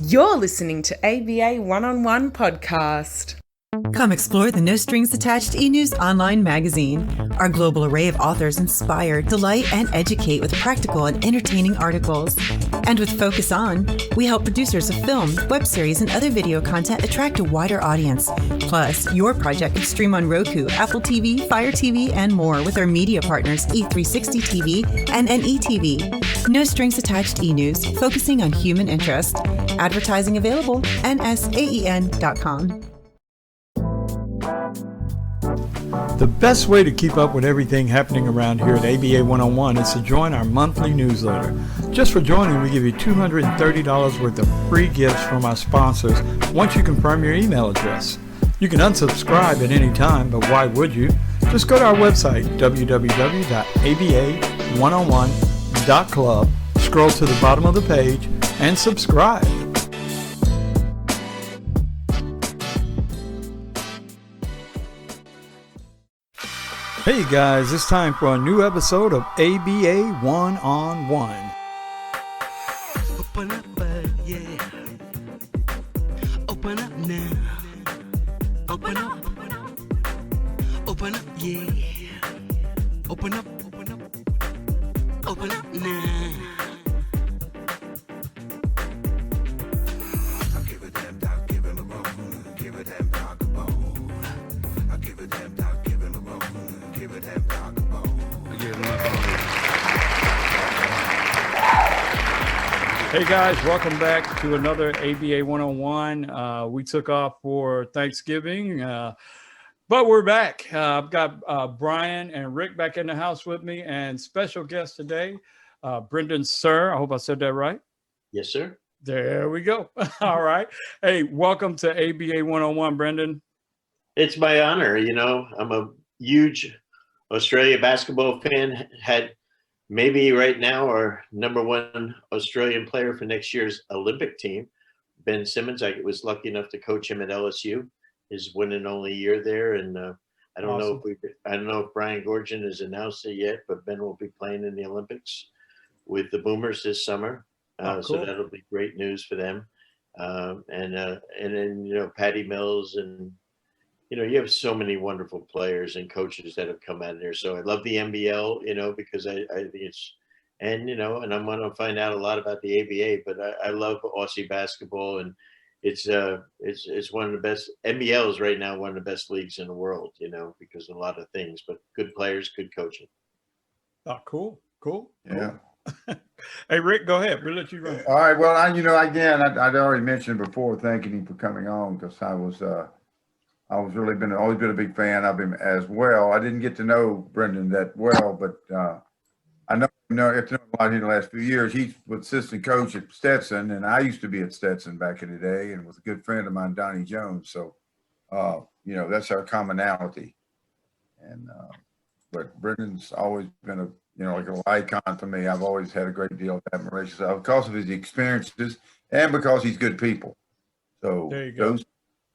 You're listening to ABA One-on-One Podcast. Come explore the No Strings Attached e-news online magazine. Our global array of authors inspire, delight, and educate with practical and entertaining articles. And with Focus On, we help producers of film, web series, and other video content attract a wider audience. Plus, your project can stream on Roku, Apple TV, Fire TV, and more with our media partners E360 TV and NETV. No Strings Attached e-news, focusing on human interest. Advertising available, nsaen.com. The best way to keep up with everything happening around here at ABA 101 is to join our monthly newsletter. Just for joining, we give you $230 worth of free gifts from our sponsors once you confirm your email address. You can unsubscribe at any time, but why would you? Just go to our website, www.aba101.club, scroll to the bottom of the page, and subscribe. Hey guys, it's time for a new episode of ABA One-on-One. Open up, yeah. Open up now. Open up. Open up, yeah. Open up. Open up now. I give a damn dog, give him a bone. Give a damn dog a bone. I give a damn dog, give him a bone. Give a damn dog a bone. I give him a bone. Hey guys, welcome back to another ABA 101. We took off for Thanksgiving, but we're back. I've got Brian and Rick back in the house with me, and special guest today, Brendan Suhr. I hope I said that right. Yes, sir. There we go. All right. Hey, welcome to ABA 101, Brendan. It's my honor. You know, I'm a huge Australia basketball fan. Had maybe right now our number one Australian player for next year's Olympic team, Ben Simmons. I was lucky enough to coach him at LSU. His one and only year there, and I don't know if Brian Gorgian has announced it yet, but Ben will be playing in the Olympics with the Boomers this summer. Cool. So that'll be great news for them. And then Patty Mills, and you have so many wonderful players and coaches that have come out of there. So I love the NBL, because I think it's, and I'm going to find out a lot about the ABA, but I love Aussie basketball, and it's one of the best. NBL is right now one of the best leagues in the world, because of a lot of things, but good players, good coaching. Oh, cool. Yeah. Hey, Rick, go ahead. We'll let you run. All right. Well, I'd already mentioned before thanking him for coming on, because I was always been a big fan of him as well. I didn't get to know Brendan that well, but I know a lot in the last few years. He's was assistant coach at Stetson, and I used to be at Stetson back in the day, and was a good friend of mine, Donnie Jones. So, that's our commonality. And but Brendan's always been a like an icon for me. I've always had a great deal of admiration because of his experiences and because he's good people. So there you go. Those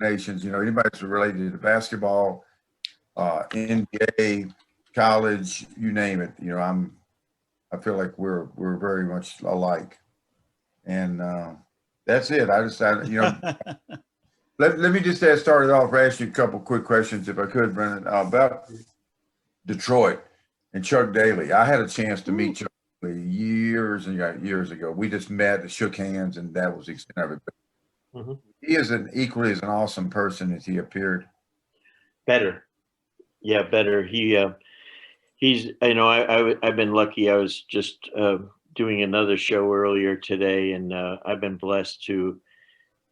nations, anybody that's related to basketball, NBA, college, you name it. I feel like we're very much alike, and that's it. let me just start it off. Ask you a couple quick questions, if I could, Brendan, about Detroit and Chuck Daly. I had a chance to meet Chuck years ago. We just met, shook hands, and that was the extent of it. Mm-hmm. He is equally as an awesome person as he appeared. Better. Yeah, better. He's, I've been lucky. I was just doing another show earlier today, and I've been blessed to,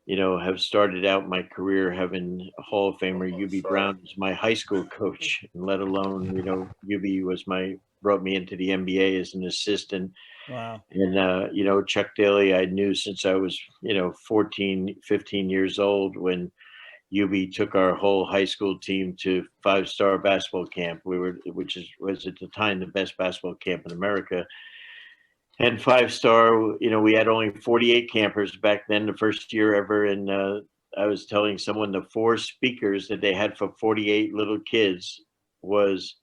have started out my career having a Hall of Famer UB Brown as my high school coach, and let alone, UB brought me into the NBA as an assistant. Wow. And, Chuck Daly, I knew since I was, 14, 15 years old when UB took our whole high school team to 5-star basketball camp. Which was at the time the best basketball camp in America. And 5-star, we had only 48 campers back then, the first year ever. And I was telling someone the 4 speakers that they had for 48 little kids was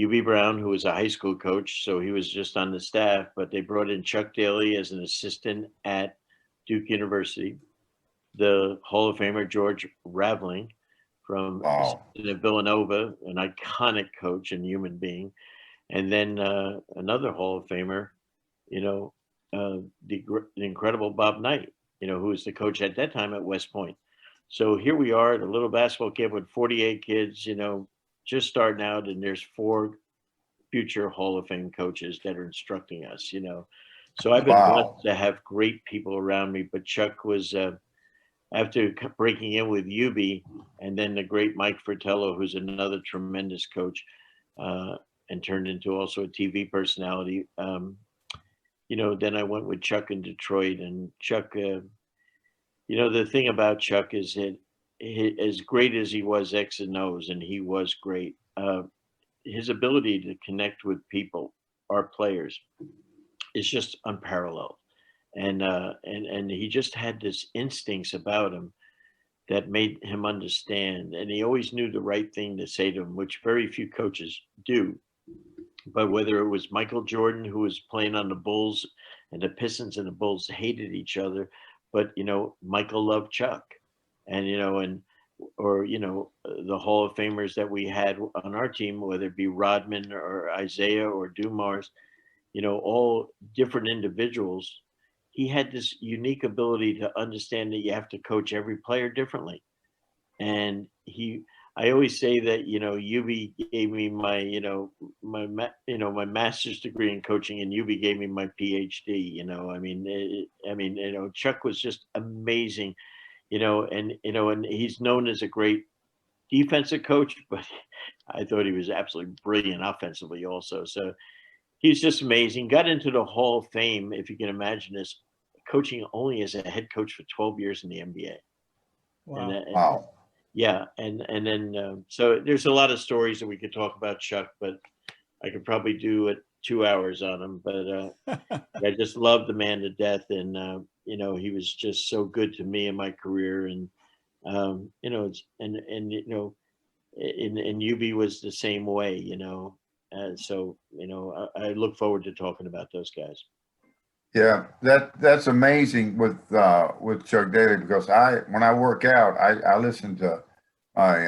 UB Brown, who was a high school coach, so he was just on the staff, but they brought in Chuck Daly as an assistant at Duke University, the Hall of Famer George Raveling from Wow. Villanova, an iconic coach and human being, and then another Hall of Famer, you know, the incredible Bob Knight, you know, who was the coach at that time at West Point. So here we are at a little basketball camp with 48 kids, you know, just starting out, and there's 4 future Hall of Fame coaches that are instructing us, you know. So I've been Wow. blessed to have great people around me, but Chuck was, after breaking in with UB, and then the great Mike Fratello, who's another tremendous coach, and turned into also a TV personality. You know, then I went with Chuck in Detroit, and Chuck, you know, the thing about Chuck is that as great as he was X and O's, and he was great, his ability to connect with people, our players, is just unparalleled. And he just had this instincts about him that made him understand, and he always knew the right thing to say to him, which very few coaches do. But whether it was Michael Jordan, who was playing on the Bulls, and the Pistons and the Bulls hated each other, but you know, Michael loved Chuck, and you know, or you know, the Hall of Famers that we had on our team, whether it be Rodman or Isaiah or Dumars, you know, all different individuals. He had this unique ability to understand that you have to coach every player differently. And I always say that, you know, UB gave me my, you know, my master's degree in coaching, and UB gave me my PhD, you know, I mean, you know, Chuck was just amazing, you know, and he's known as a great defensive coach, but I thought he was absolutely brilliant offensively also. So he's just amazing. Got into the Hall of Fame, if you can imagine this, coaching only as a head coach for 12 years in the NBA. Wow. Wow. Yeah, and then so there's a lot of stories that we could talk about Chuck, but I could probably do it 2 hours on him. But I just love the man to death, and you know, he was just so good to me in my career, and you know, and you know, and UB was the same way, you know. So you know, I look forward to talking about those guys. Yeah, that's amazing with Chuck Daly, because when I work out, I listen to my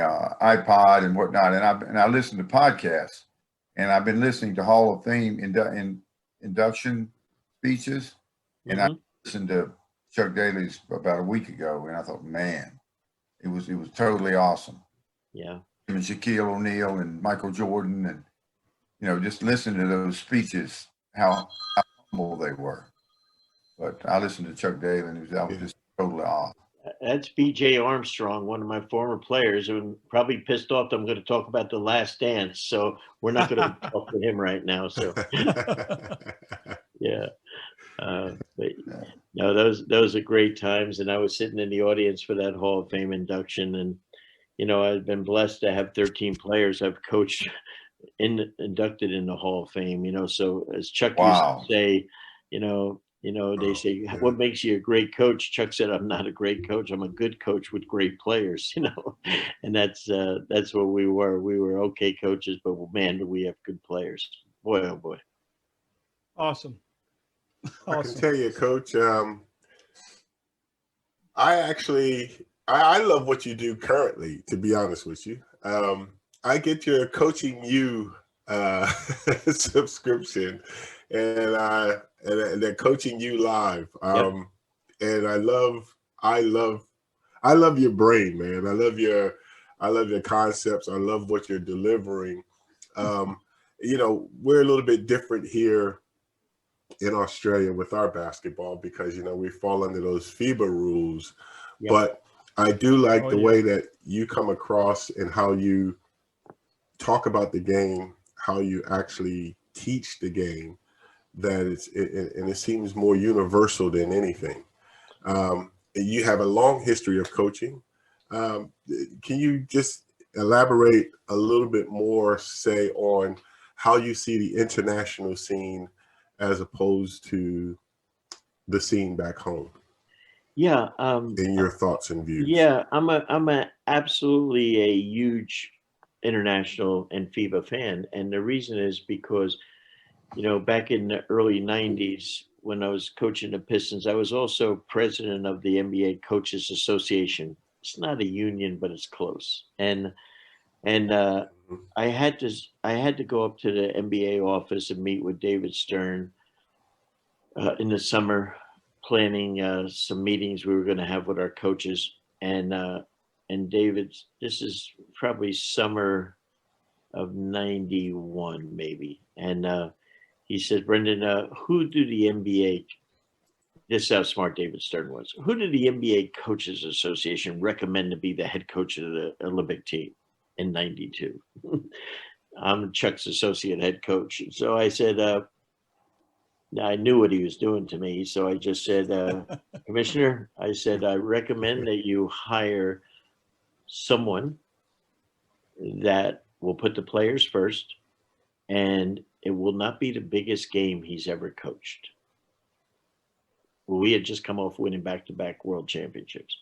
iPod and whatnot, and I listen to podcasts, and I've been listening to Hall of Fame induction speeches, and I listened to Chuck Daly's about a week ago, and I thought, man, it was totally awesome. Yeah, And Shaquille O'Neal and Michael Jordan, and you know, just listening to those speeches, how humble they were. But I listened to Chuck Daly, and I was just totally off. that's B.J. Armstrong, one of my former players, and probably pissed off that I'm going to talk about The Last Dance. So we're not going to talk to him right now. So yeah, but no, those are great times, and I was sitting in the audience for that Hall of Fame induction, and you know, I've been blessed to have 13 players I've coached inducted in the Hall of Fame. You know, so as Chuck used to say, you know, they say, what makes you a great coach? Chuck said, I'm not a great coach. I'm a good coach with great players, you know, and that's what we were. We were okay coaches, but man, do we have good players. Boy, oh boy. Awesome. I can tell you, Coach, I love what you do currently, to be honest with you. I get your Coaching You subscription, and they're Coaching You live. And I love your brain, man. I love your concepts. I love what you're delivering. You know, we're a little bit different here in Australia with our basketball, because, you know, we fall under those FIBA rules. Yep. But I do like the way that you come across and how you talk about the game, how you actually teach the game, that it seems more universal than anything. You have a long history of coaching. Can you just elaborate a little bit more, say, on how you see the international scene as opposed to the scene back home? Yeah. In your thoughts and views. Yeah, I'm absolutely a huge international and FIBA fan, and the reason is because, you know, back in the early 90s, when I was coaching the Pistons, I was also president of the NBA Coaches Association. It's not a union, but it's close. And I had to go up to the NBA office and meet with David Stern in the summer, planning some meetings we were going to have with our coaches. And David, this is probably summer of '91, maybe. And he said, Brendan, who do the NBA, this is how smart David Stern was, who did the NBA Coaches Association recommend to be the head coach of the Olympic team in '92? I'm Chuck's associate head coach. So I said, I knew what he was doing to me. So I just said, Commissioner, I said, I recommend that you hire someone that will put the players first, and it will not be the biggest game he's ever coached. Well, we had just come off winning back-to-back world championships.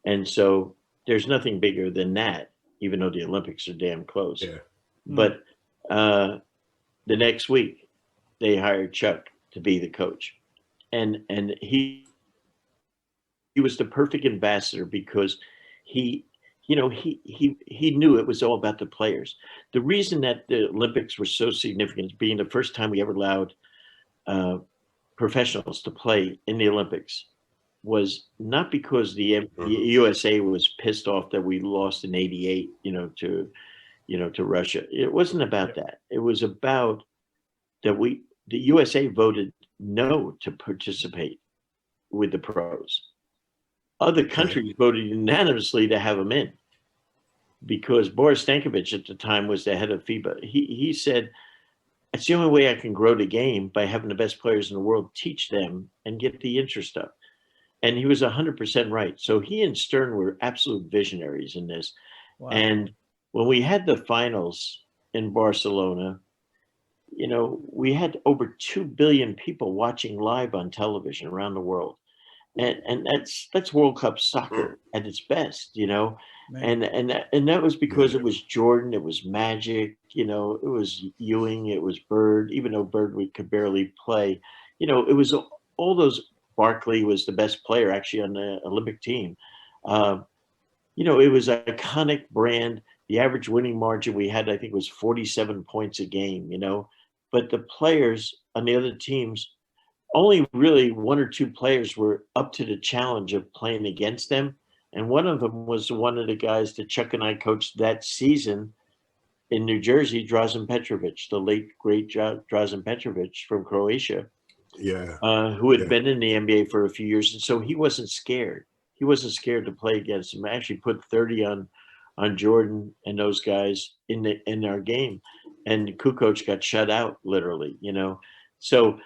And so there's nothing bigger than that, even though the Olympics are damn close. Yeah. But the next week, they hired Chuck to be the coach. And he was the perfect ambassador because he knew it was all about the players. The reason that the Olympics were so significant, being the first time we ever allowed professionals to play in the Olympics, was not because the USA was pissed off that we lost in '88, to Russia. It wasn't about that. It was about that the USA voted no to participate with the pros. Other countries voted unanimously to have them in, because Boris Stankovic at the time was the head of FIBA. He said, it's the only way I can grow the game, by having the best players in the world teach them and get the interest up. And he was 100% right. So he and Stern were absolute visionaries in this. Wow. And when we had the finals in Barcelona, we had over 2 billion people watching live on television around the world. And that's World Cup soccer at its best, and that was because it was Jordan, it was Magic, it was Ewing, it was Bird, even though Bird could barely play, it was all those. Barkley was the best player actually on the Olympic team. It was an iconic brand. The average winning margin we had, I think, was 47 points a game, but the players on the other teams, only really 1 or 2 players were up to the challenge of playing against them. And one of them was one of the guys that Chuck and I coached that season in New Jersey, Drazen Petrovic, the late, great Drazen Petrovic from Croatia, who had been in the NBA for a few years. And so he wasn't scared. He wasn't scared to play against him. I actually put 30 on Jordan and those guys in our game. And Kukoc got shut out, literally, So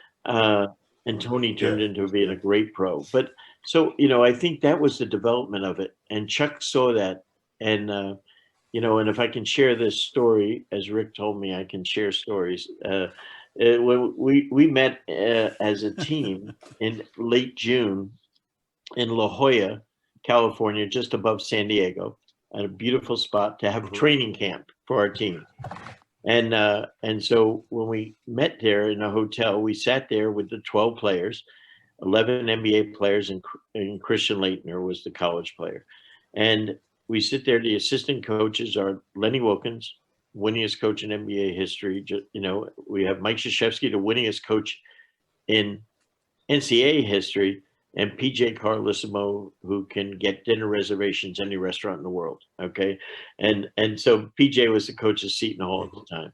and Tony turned into being a great pro. But so, I think that was the development of it. And Chuck saw that. And, and if I can share this story, as Rick told me, I can share stories. When we met as a team in late June in La Jolla, California, just above San Diego, at a beautiful spot to have a training camp for our team. And so when we met there in a hotel, we sat there with the 12 players, 11 NBA players, and Christian Laettner was the college player. And we sit there, the assistant coaches are Lenny Wilkins, winningest coach in NBA history. We have Mike Krzyzewski, the winningest coach in NCAA history, and PJ Carlissimo, who can get dinner reservations any restaurant in the world. Okay. And so PJ was the coach of Seton Hall at the time.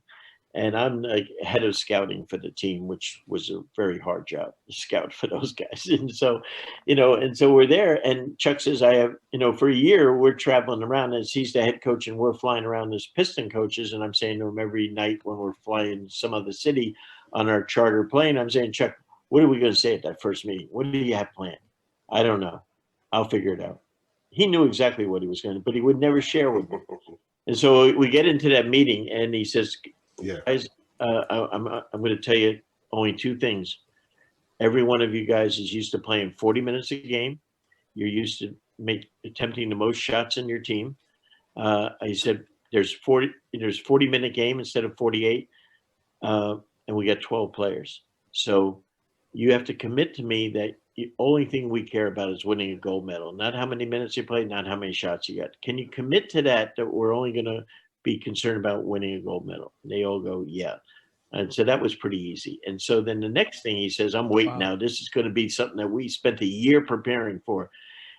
And I'm like head of scouting for the team, which was a very hard job to scout for those guys. And so, and so we're there, and Chuck says, I have, for a year, we're traveling around, as he's the head coach, and we're flying around as Piston coaches. And I'm saying to him every night when we're flying some other city on our charter plane, I'm saying, Chuck, what are we going to say at that first meeting? What do you have planned? I don't know. I'll figure it out. He knew exactly what he was going to, but he would never share with me. And so we get into that meeting, and he says, guys, I'm going to tell you only 2 things. Every one of you guys is used to playing 40 minutes a game. You're used to attempting the most shots in your team. I said, there's 40-minute game instead of 48, and we got 12 players. So, you have to commit to me that the only thing we care about is winning a gold medal, not how many minutes you play, not how many shots you got. Can you commit to that we're only going to be concerned about winning a gold medal? And they all go, yeah. And so that was pretty easy. And so then the next thing he says, I'm waiting now. This is going to be something that we spent a year preparing for.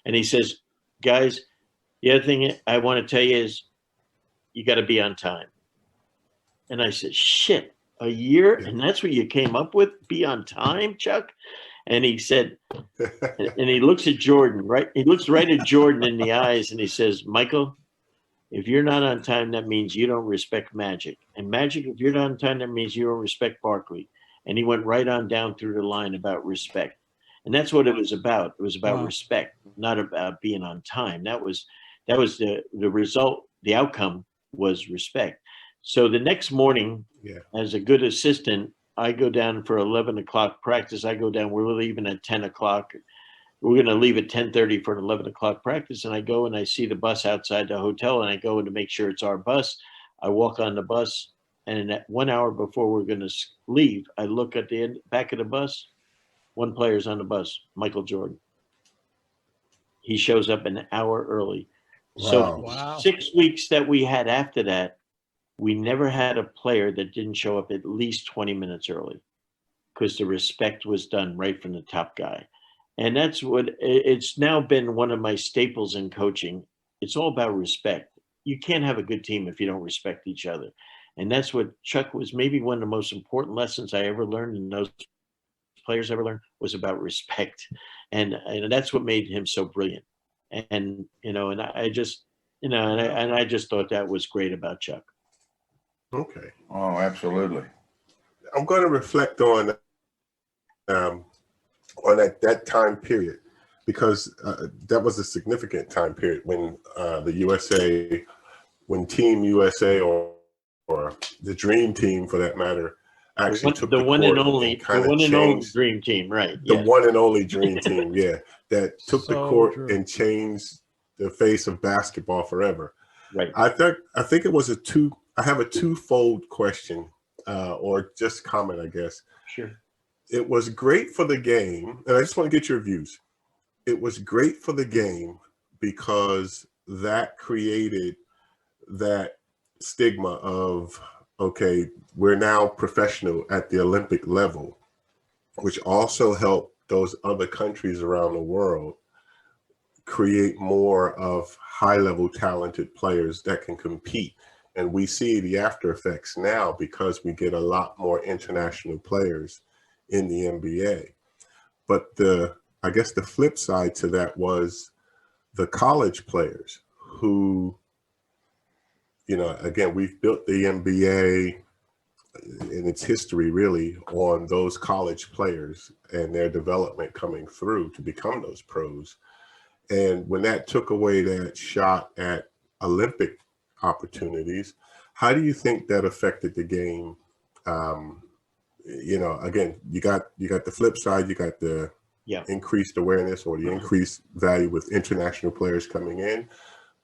And he says, guys, the other thing I want to tell you is you got to be on time. And I said, shit, a year? And that's what you came up with? Be on time, Chuck? And he said, and he looks at Jordan, right? He looks right at Jordan in the eyes and he says, Michael, if you're not on time, that means you don't respect Magic. And Magic, if you're not on time, that means you don't respect Barkley. And he went right on down through the line about respect. And that's what it was about. It was about respect, not about being on time. That was the result. The outcome was respect. So the next morning, as a good assistant, I go down for 11 o'clock practice. I go down. We're leaving at 10 o'clock. We're going to leave at 10:30 for an 11 o'clock practice. And I go and I see the bus outside the hotel, and I go in to make sure it's our bus. I walk on the bus, and at 1 hour before we're going to leave, I look at the back of the bus. One player's on the bus, Michael Jordan. He shows up an hour early. So 6 weeks that we had after that, we never had a player that didn't show up at least 20 minutes early because the respect was done right from the top guy. And that's what it's now been one of my staples in coaching. It's all about respect. You can't have a good team if you don't respect each other. And that's what Chuck was maybe one of the most important lessons I ever learned and those players ever learned was about respect. And that's what made him so brilliant. And, and I just, and I just thought that was great about Chuck. Okay. Oh, absolutely. I'm going to reflect on that time period because that was a significant time period when the USA, when Team USA or the Dream Team for that matter, actually took the one and only Dream Team, right? The one and only Dream Team, that took the court and changed the face of basketball forever. Right. I think it was I have a twofold question or just comment, I guess. Sure. It was great for the game, and I just want to get your views. It was great for the game because that created that stigma of, okay, we're now professional at the Olympic level, which also helped those other countries around the world create more of high-level talented players that can compete. And we see the after effects now because we get a lot more international players in the NBA. But I guess the flip side to that was the college players who, again, we've built the NBA in its history really on those college players and their development coming through to become those pros. And when that took away that shot at Olympic opportunities, how do you think that affected the game? Again, you got the flip side, you got the increased awareness or the increased value with international players coming in,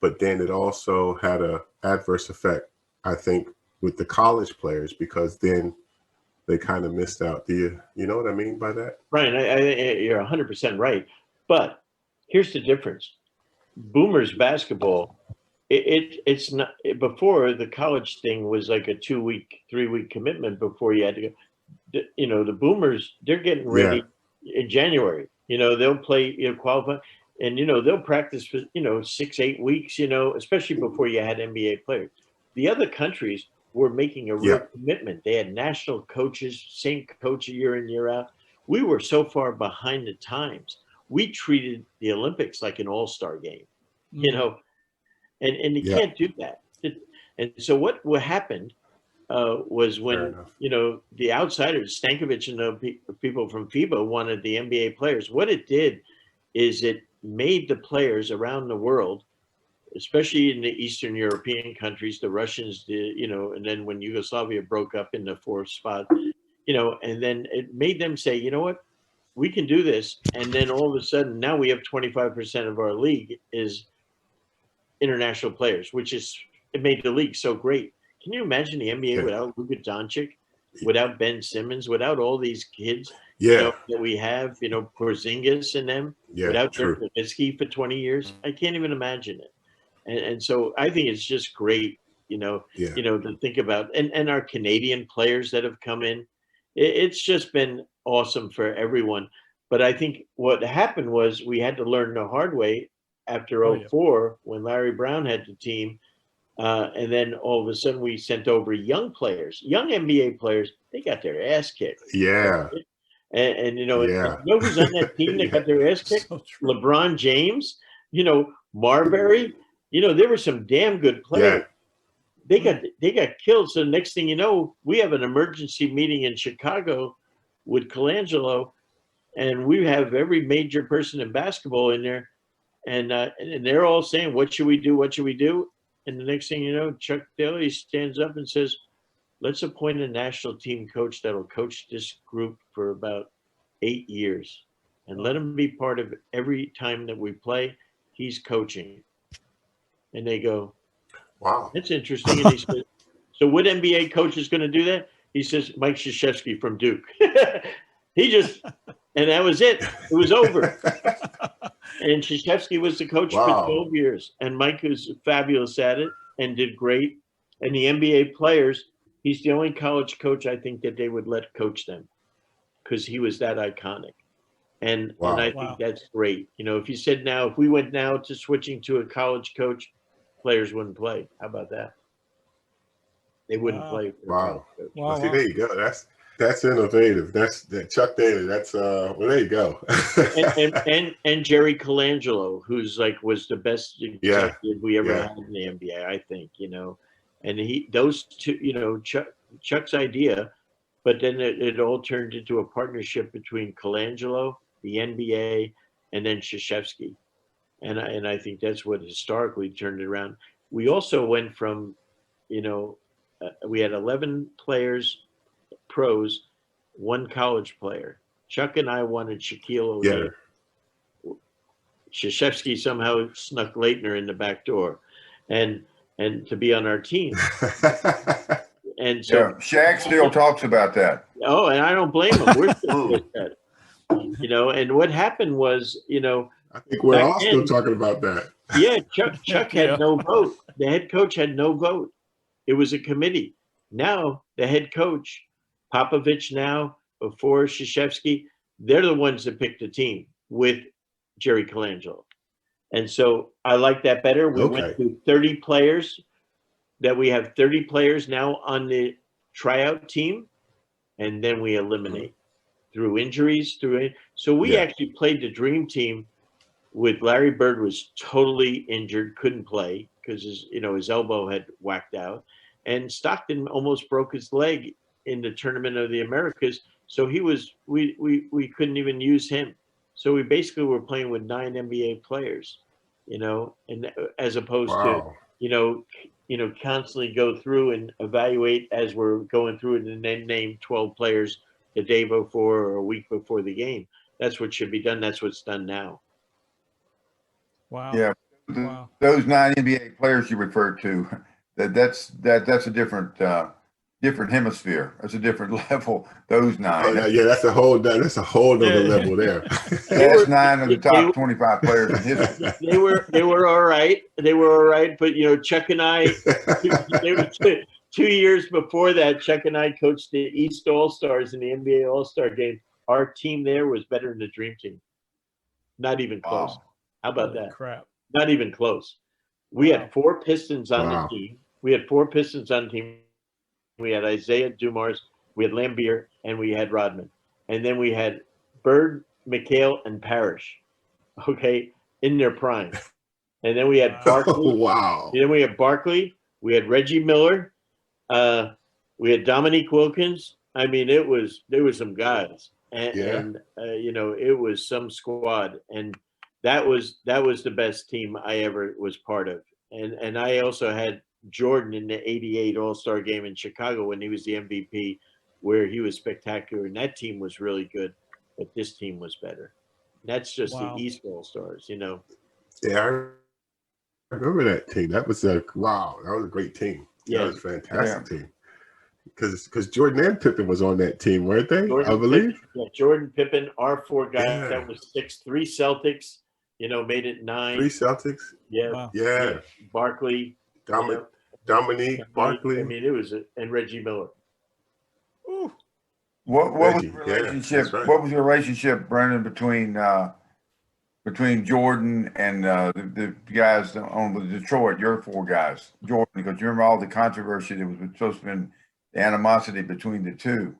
but then it also had a adverse effect, I think, with the college players because then they kind of missed out. Do you know what I mean by that? Right, you're 100% right. But here's the difference: Boomers basketball. It's not before the college thing was like a 2-week, 3-week commitment before you had to go. The Boomers, they're getting ready in January. They'll play, qualify, and they'll practice for 6-8 weeks. Especially before you had NBA players. The other countries were making a real commitment. They had national coaches, same coach year in year out. We were so far behind the times. We treated the Olympics like an all-star game. And you can't do that. And so what happened was when, the outsiders, Stankovic and the people from FIBA wanted the NBA players. What it did is it made the players around the world, especially in the Eastern European countries, the Russians, and then when Yugoslavia broke up in the fourth spot, and then it made them say, you know what, we can do this. And then all of a sudden, now we have 25% of our league is international players, it made the league so great. Can you imagine the NBA without Luka Doncic, without Ben Simmons, without all these kids? Yeah. that we have, Porzingis and them, Yeah. without True. Dirk Nowitzki for 20 years. I can't even imagine it. And so I think it's just great, Yeah. to think about, and our Canadian players that have come in. It's just been awesome for everyone. But I think what happened was we had to learn the hard way after Oh, yeah. 04 when Larry Brown had the team. And then all of a sudden we sent over young players, young NBA players. They got their ass kicked. Yeah. And Yeah. who's on that team that Yeah. got their ass kicked? So true. LeBron James, Marbury. There were some damn good players. Yeah. They got killed. So next thing you know, we have an emergency meeting in Chicago with Colangelo, and we have every major person in basketball in there, and they're all saying, "What should we do? What should we do?" And the next thing you know, Chuck Daly stands up and says, "Let's appoint a national team coach that'll coach this group for about 8 years, and let him be part of every time that we play. He's coaching." And they go, Wow. "That's interesting." And he said, "So what NBA coach is going to do that?" He says, "Mike Krzyzewski from Duke." And that was it. It was over. And Krzyzewski was the coach Wow. for 12 years. And Mike was fabulous at it and did great. And the NBA players, he's the only college coach I think that they would let coach them because he was that iconic. And Wow. I think that's great. If you said now, if we went now to switching to a college coach, players wouldn't play. How about that? They wouldn't Wow. play. For a Wow. college coach. Wow, See, wow. there you go. That's innovative. That's that Chuck Daly. That's well, there you go. and Jerry Colangelo, who's was the best executive we ever had in the NBA, I think, and those two, Chuck's idea, but then it all turned into a partnership between Colangelo, the NBA, and then Krzyzewski, and I think that's what historically turned it around. We also went from, we had 11 players, pros, one college player. Chuck and I wanted Shaquille O'Neal. Krzyzewski somehow snuck Leitner in the back door, and to be on our team. And so Shaq still talks about that. Oh, and I don't blame him. We're still with that. And what happened was, I think we're all still talking about that. Yeah, Chuck had no vote. The head coach had no vote. It was a committee. Now the head coach, Popovich now, before Krzyzewski, they're the ones that picked the team with Jerry Colangelo. And so I like that better. We went to 30 players, that we have 30 players now on the tryout team, and then we eliminate through injuries. So we actually played the dream team with Larry Bird was totally injured, couldn't play because his elbow had whacked out. And Stockton almost broke his leg in the Tournament of the Americas. So we couldn't even use him. So we basically were playing with 9 NBA players, and as opposed to, constantly go through and evaluate as we're going through it and then name 12 players the day before or a week before the game. That's what should be done. That's what's done now. Wow. Yeah. Wow. Those 9 NBA players you referred to, that's a different hemisphere. That's a different level. Those 9. That's a whole other level there. That's 9 of the top 25 players in history. They were all right. They were all right. But Chuck and I, they were 2 years before that. Chuck and I coached the East All Stars in the NBA All Star game. Our team there was better than the Dream Team. Not even close. Wow. How about Holy that? crap. Not even close. We had 4 Pistons on the team. We had 4 Pistons on the team. We had Isaiah Dumars, we had Lambier, and we had Rodman. And then we had Bird, McHale, and Parrish, in their prime. And then we had Barkley. Wow. And then we had Barkley. We had Reggie Miller. We had Dominique Wilkins. I mean, there was some guys. And it was some squad. And that was the best team I ever was part of. And I also had Jordan in the 88 All-Star game in Chicago when he was the MVP, where he was spectacular. And that team was really good, but this team was better. And that's just the East All-Stars, Yeah, I remember that team. That was that was a great team. Yeah. That was a fantastic team. because Jordan and Pippen was on that team, weren't they? Jordan I believe. Pippen, yeah, Jordan Pippen, our four guys. Yeah. That was 6, 3 Celtics. Made it 9. 3 Celtics. Yeah, Wow. Yeah. Barkley, Dominique Barkley. I mean, it was and Reggie Miller. Ooh. What was Reggie, the yeah, relationship? that's right. What was the relationship, Brendan, between Jordan and the guys on with Detroit? Your four guys, Jordan, because you remember all the controversy that was supposed to be the animosity between the two.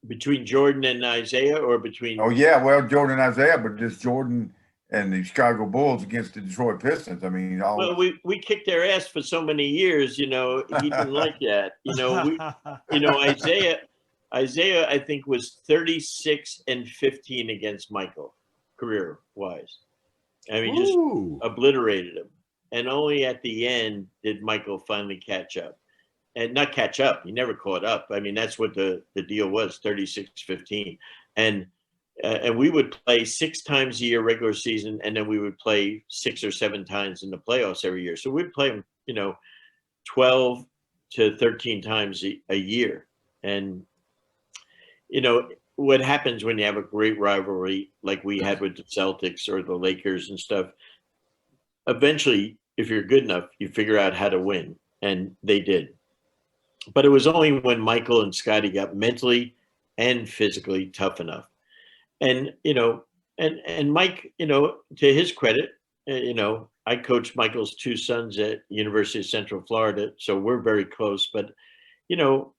Between Jordan and Isaiah, or between? Oh yeah, well, Jordan and Isaiah, but just Jordan and the Chicago Bulls against the Detroit Pistons. I mean, Well, we kicked their ass for so many years. He didn't like that. Isaiah, I think, was 36-15 against Michael, career-wise. I mean, just obliterated him. And only at the end did Michael finally catch up. And not catch up. He never caught up. I mean, that's what the deal was, 36-15. And we would play 6 times a year regular season, and then we would play 6 or 7 times in the playoffs every year. So we'd play them, 12 to 13 times a year. And what happens when you have a great rivalry like we had with the Celtics or the Lakers and stuff, eventually, if you're good enough, you figure out how to win. And they did. But it was only when Michael and Scotty got mentally and physically tough enough. And, and Mike, to his credit, I coached Michael's 2 sons at University of Central Florida. So we're very close, but,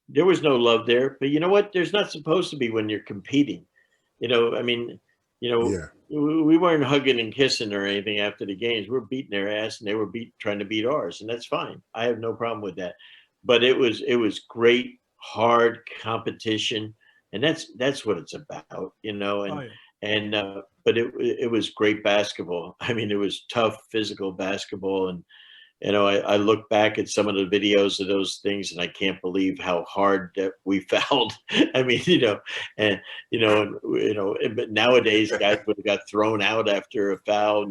there was no love there. But you know what? There's not supposed to be when you're competing. We weren't hugging and kissing or anything after the games. We're beating their ass, and they were trying to beat ours. And that's fine. I have no problem with that. But it was great, hard competition, and that's what it's about, but it was great basketball. I mean, it was tough physical basketball, and I look back at some of the videos of those things, and I can't believe how hard that we fouled. I mean, but nowadays guys would have got thrown out after a foul,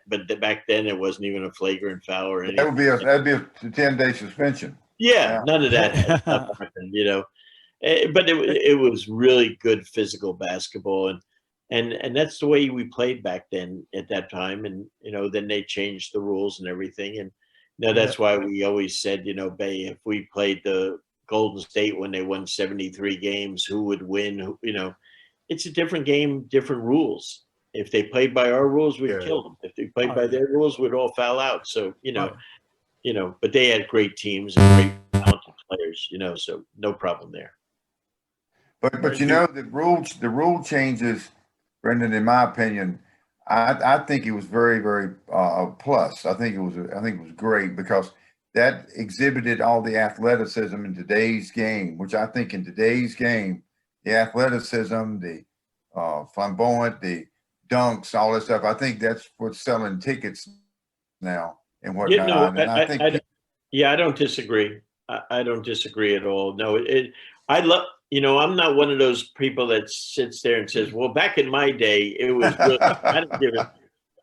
but back then it wasn't even a flagrant foul or anything. That'd be a 10-day suspension. Yeah, none of that happened, But it was really good physical basketball, and that's the way we played back then at that time. And then they changed the rules and everything, and that's why we always said, Bay, if we played the Golden State when they won 73 games, who would win? It's a different game, different rules. If they played by our rules, we'd kill them. If they played by their rules, we'd all foul out. So but they had great teams and great talented players, so no problem there. But the rule changes, Brendan, in my opinion, I think it was very, very plus. I think it was great because that exhibited all the athleticism in today's game, which I think in today's game, the athleticism, the flamboyant, the dunks, all that stuff. I think that's what's selling tickets now and whatnot. I don't disagree. I don't disagree at all. No, I love. I'm not one of those people that sits there and says, "Well, back in my day, it was good." I don't give it.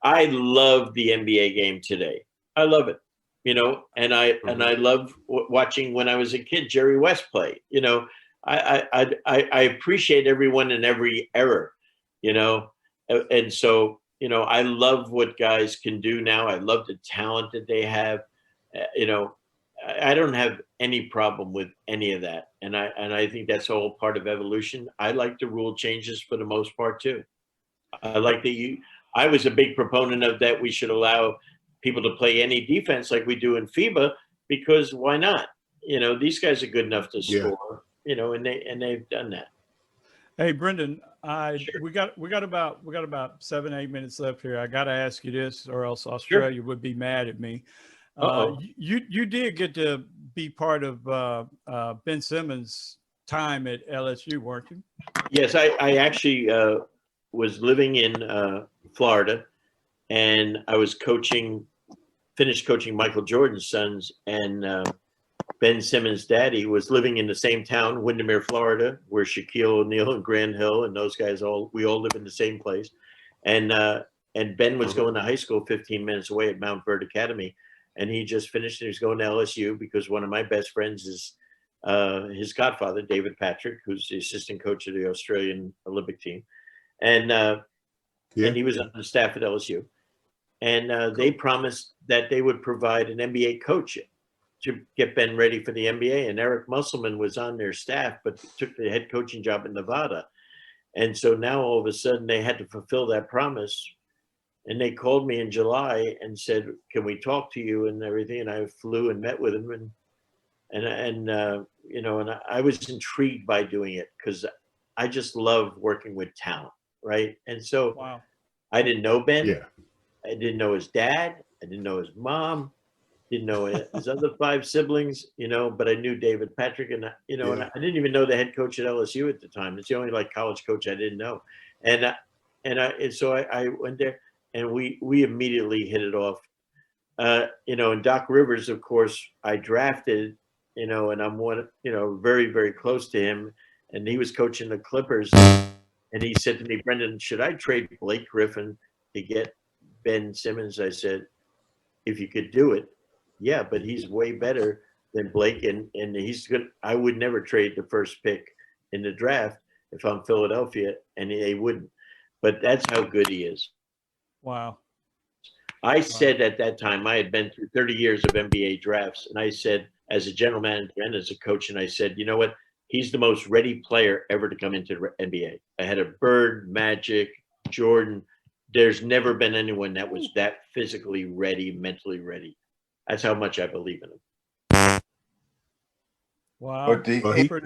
I love the NBA game today. I love it. And I love watching when I was a kid Jerry West play. I appreciate everyone in every era. And so, I love what guys can do now. I love the talent that they have. I don't have any problem with any of that. And I think that's all part of evolution. I like the rule changes for the most part too. I like that I was a big proponent of that. We should allow people to play any defense like we do in FIBA, because why not? These guys are good enough to score, and they've done that. Hey, Brendan, we got about 7-8 minutes left here. I got to ask you this, or else Australia would be mad at me. You did get to be part of Ben Simmons' time at LSU, weren't you? Yes, I actually was living in Florida, and I was finished coaching Michael Jordan's sons, and Ben Simmons' daddy was living in the same town, Windermere, Florida, where Shaquille O'Neal and Grant Hill and those guys we all live in the same place. And Ben was going to high school 15 minutes away at Mount Verde Academy. And he just finished, and he's going to LSU because one of my best friends is his godfather, David Patrick, who's the assistant coach of the Australian Olympic team. And he was on the staff at LSU. And they promised that they would provide an NBA coach to get Ben ready for the NBA. And Eric Musselman was on their staff, but took the head coaching job in Nevada. And so now all of a sudden they had to fulfill that promise. And they called me in July and said, "Can we talk to you?" and everything. And I flew and met with him. And I was intrigued by doing it because I just love working with talent, right? And so I didn't know Ben. Yeah. I didn't know his dad. I didn't know his mom. Didn't know his other 5 siblings, but I knew David Patrick, and and I didn't even know the head coach at LSU at the time. It's the only college coach I didn't know, and so I went there, and we immediately hit it off. And Doc Rivers, of course, I drafted, and I'm very, very close to him, and he was coaching the Clippers, and he said to me, "Brendan, should I trade Blake Griffin to get Ben Simmons?" I said, "If you could do it, yeah, but he's way better than Blake, and he's good. I would never trade the first pick in the draft if I'm Philadelphia, and they wouldn't. But that's how good he is." Wow. I said at that time, I had been through 30 years of NBA drafts, and I said, as a general manager and as a coach, and I said, you know what? He's the most ready player ever to come into the NBA. Ahead of Bird, Magic, Jordan. There's never been anyone that was that physically ready, mentally ready. That's how much I believe in him. Wow. But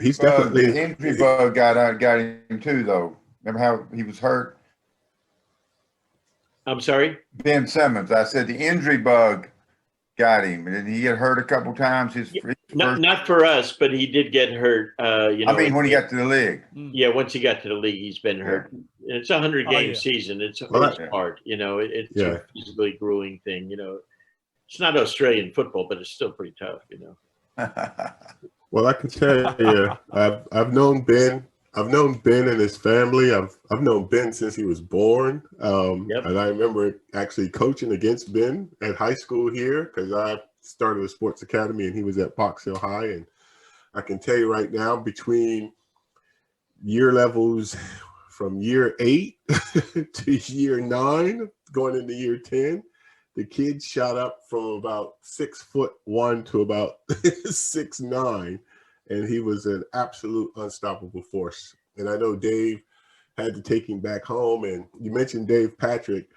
he's definitely the injury bug got him too, though. Remember how he was hurt? I'm sorry? Ben Simmons. I said the injury bug got him. Did he get hurt a couple times? Not for us, but he did get hurt. When he got to the league. Yeah, once he got to the league, he's been hurt. Yeah. It's a 100-game season. It's hard. It's a physically grueling thing. It's not Australian football, but it's still pretty tough. Well, I can tell you, I've known Ben. I've known Ben and his family. I've known Ben since he was born. And I remember actually coaching against Ben at high school here because I started a sports academy and he was at Box Hill High. And I can tell you right now, between year levels from year 8 to year 9, going into year 10, the kid shot up from about 6'1" to about 6'9", and he was an absolute unstoppable force. And I know Dave had to take him back home. And you mentioned Dave Patrick.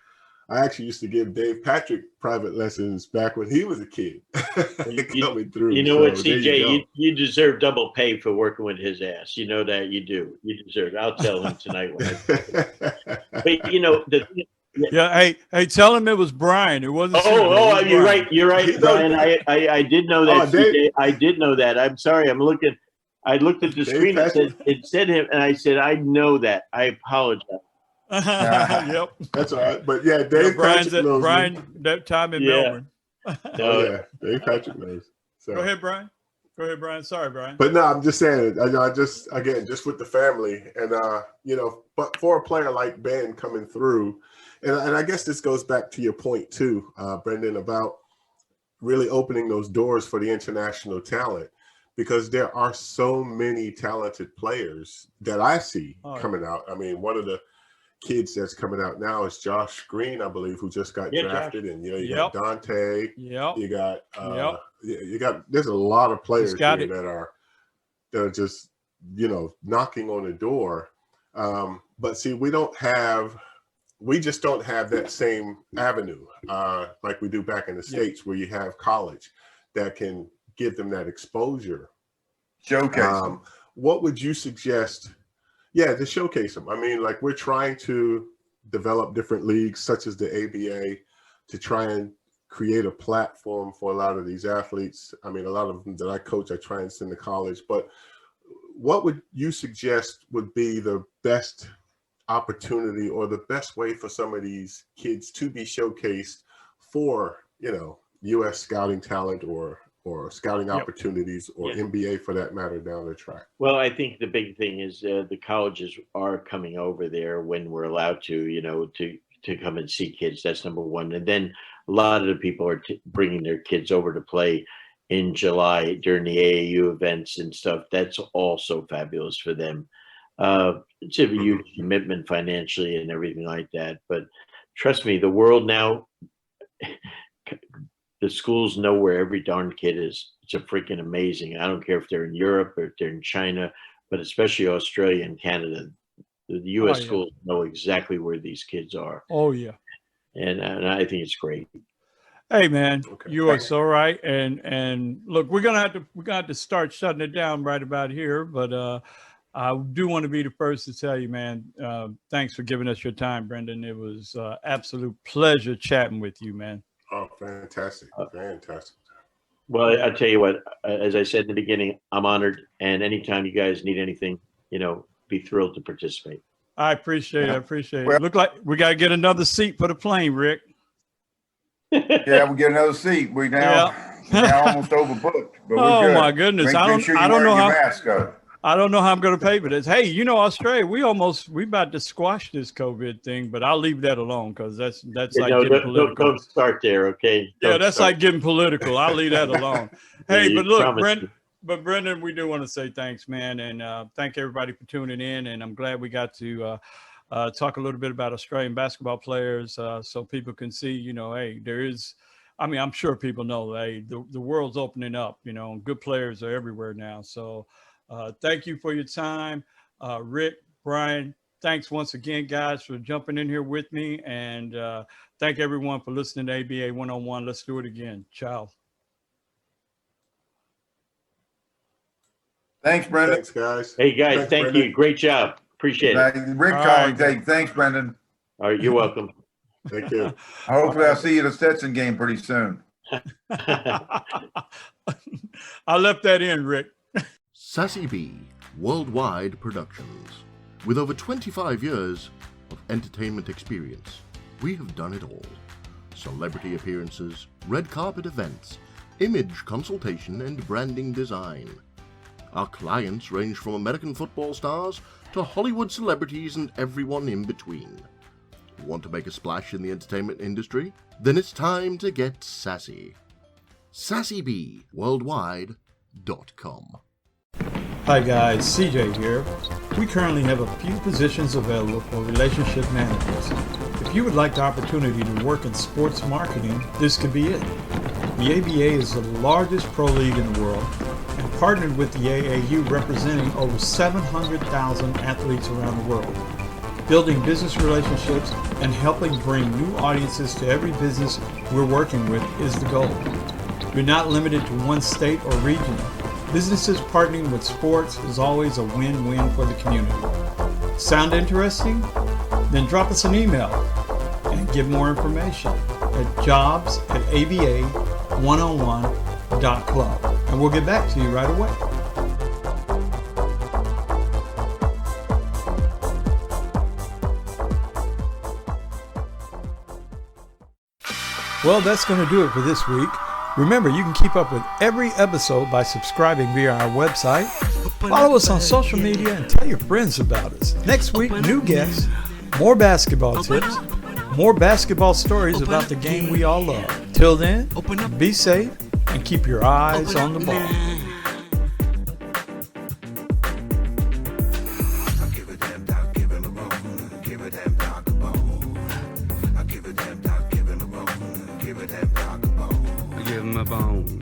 I actually used to give Dave Patrick private lessons back when he was a kid. Coming through. You know what, CJ? You deserve double pay for working with his ass. You know that, you do. You deserve it. I'll tell him tonight. But hey, tell him it was Brian. It wasn't. You're right, Brian. I did know that. CJ. I did know that. I'm sorry. I looked at the screen. It said him, and I said, I know that. I apologize. Yep. That's all right. But yeah, Dave Patrick knows. Brian, that time in Melbourne. Dave Patrick knows. So. Go ahead, Brian. Sorry, Brian. But no, I'm just saying, just with the family and, but for a player like Ben coming through, and I guess this goes back to your point too, Brendan, about really opening those doors for the international talent, because there are so many talented players that I see coming out. I mean, one of the kids that's coming out now is Josh Green, I believe, who just got drafted. Josh. And you got Dante. You got there's a lot of players here that are just knocking on the door. But see, we just don't have that same avenue like we do back in the States, where you have college that can give them that exposure. Showcase. What would you suggest? Yeah, to showcase them. I mean, like, we're trying to develop different leagues such as the ABA to try and create a platform for a lot of these athletes. I mean, a lot of them that I coach, I try and send to college. But what would you suggest would be the best opportunity or the best way for some of these kids to be showcased for, U.S. scouting talent or scouting opportunities or NBA for that matter down the track? Well, I think the big thing is the colleges are coming over there when we're allowed to, to come and see kids. That's number one. And then a lot of the people are bringing their kids over to play in July during the AAU events and stuff. That's also fabulous for them. It's a huge commitment financially and everything like that. But trust me, the world now, the schools know where every darn kid is. It's a freaking amazing. I don't care if they're in Europe or if they're in China, but especially Australia and Canada. The U.S. schools know exactly where these kids are. Oh, yeah. And I think it's great. Hey man, you are so right. And look, we're gonna have to start shutting it down right about here. But I do want to be the first to tell you, man, thanks for giving us your time, Brendan. It was absolute pleasure chatting with you, man. Oh, fantastic. Fantastic. Well, I tell you what, as I said in the beginning, I'm honored. And anytime you guys need anything, be thrilled to participate. I appreciate it. I appreciate it. Look like we got to get another seat for the plane, Rick. Yeah, we get another seat. We now almost overbooked. But we're good. My goodness! I don't know how I'm going to pay for this. Hey, Australia, we about to squash this COVID thing, but I'll leave that alone because that's like getting political. Don't start there, okay? That's like getting political. I'll leave that alone. Hey, but look, Brendan, we do want to say thanks, man, and thank everybody for tuning in. And I'm glad we got to talk a little bit about Australian basketball players so people can see, hey, there is, I'm sure people know, hey, the world's opening up, and good players are everywhere now. So thank you for your time. Rick, Brian, thanks once again, guys, for jumping in here with me. And thank everyone for listening to ABA 101. Let's do it again. Ciao. Thanks, Brendan. Thanks, guys. Hey, guys, thank you. Great job. Appreciate it. Rick calling. Thanks, Brendan. All right, you're welcome. Thank you. Hopefully I'll see you at the Stetson game pretty soon. I left that in, Rick. Sassy B Worldwide Productions. With over 25 years of entertainment experience, we have done it all. Celebrity appearances, red carpet events, image consultation, and branding design. Our clients range from American football stars to Hollywood celebrities and everyone in between. Want to make a splash in the entertainment industry? Then it's time to get sassy. SassyBWorldwide.com. Hi guys, CJ here. We currently have a few positions available for relationship managers. If you would like the opportunity to work in sports marketing, this could be it. The ABA is the largest pro league in the world and partnered with the AAU, representing over 700,000 athletes around the world. Building business relationships and helping bring new audiences to every business we're working with is the goal. We're not limited to one state or region. Businesses partnering with sports is always a win-win for the community. Sound interesting? Then drop us an email and give more information at jobs@aba101.club, and we'll get back to you right away. Well, that's going to do it for this week. Remember, you can keep up with every episode by subscribing via our website. Follow us on social media and tell your friends about us. Next week, new guests, more basketball tips, more basketball stories about the game we all love. Till then, be safe and keep your eyes on the ball. Give him a bone.